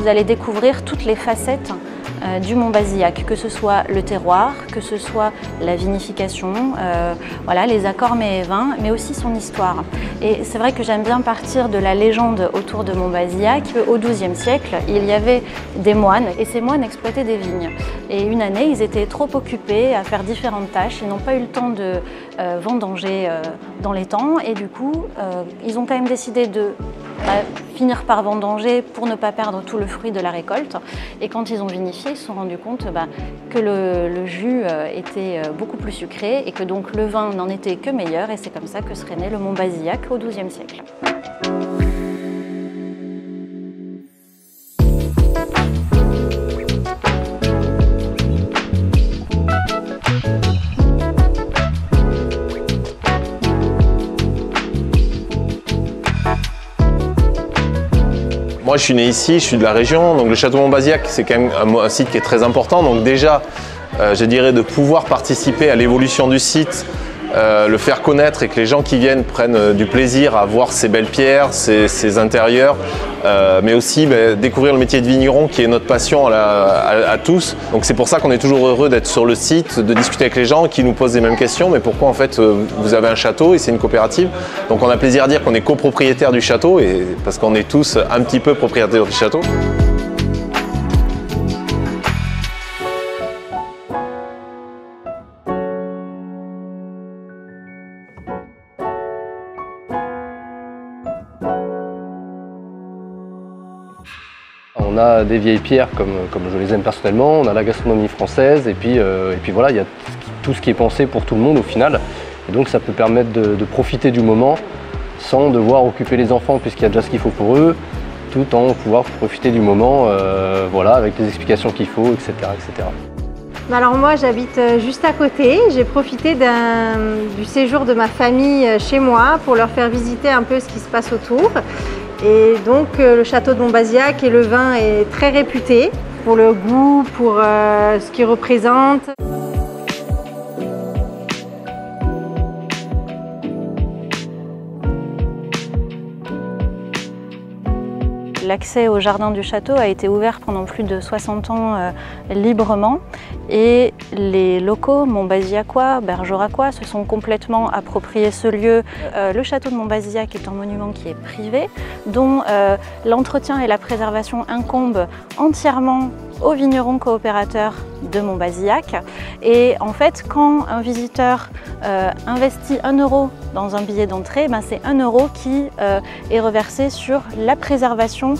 allez découvrir toutes les facettes du Montbazillac, que ce soit le terroir, que ce soit la vinification, voilà, les accords mets et vins, mais aussi son histoire. Et c'est vrai que j'aime bien partir de la légende autour de Montbazillac. Au XIIe siècle, il y avait des moines et ces moines exploitaient des vignes. Et une année, ils étaient trop occupés à faire différentes tâches, ils n'ont pas eu le temps de vendanger dans les temps et du coup, ils ont quand même décidé de finir par vendanger pour ne pas perdre tout le fruit de la récolte. Et quand ils ont vinifié, ils se sont rendus compte que le jus était beaucoup plus sucré et que donc le vin n'en était que meilleur, et c'est comme ça que serait né le Montbazillac au XIIe siècle. Moi, je suis né ici, je suis de la région, donc le château Montbazillac, c'est quand même un site qui est très important. Donc déjà, je dirais de pouvoir participer à l'évolution du site, le faire connaître et que les gens qui viennent prennent du plaisir à voir ces belles pierres, ces intérieurs, mais aussi découvrir le métier de vigneron qui est notre passion à tous. Donc c'est pour ça qu'on est toujours heureux d'être sur le site, de discuter avec les gens qui nous posent les mêmes questions. Mais pourquoi en fait vous avez un château et c'est une coopérative? Donc on a plaisir à dire qu'on est copropriétaire du château, et parce qu'on est tous un petit peu propriétaires du château. On a des vieilles pierres comme je les aime personnellement, on a la gastronomie française et puis voilà, il y a tout ce qui est pensé pour tout le monde au final. Et donc ça peut permettre de profiter du moment sans devoir occuper les enfants puisqu'il y a déjà ce qu'il faut pour eux, tout en pouvoir profiter du moment voilà, avec les explications qu'il faut, etc., etc. Alors moi j'habite juste à côté, j'ai profité du séjour de ma famille chez moi pour leur faire visiter un peu ce qui se passe autour. Et donc le château de Montbazillac et le vin est très réputé pour le goût, pour ce qu'il représente. L'accès au jardin du château a été ouvert pendant plus de 60 ans librement, et les locaux montbazillacois, bergeracois se sont complètement appropriés ce lieu. Le château de Montbazillac est un monument qui est privé, dont l'entretien et la préservation incombent entièrement aux vignerons coopérateurs de Montbazillac. Et en fait, quand un visiteur investit 1 € dans un billet d'entrée, c'est 1 € qui est reversé sur la préservation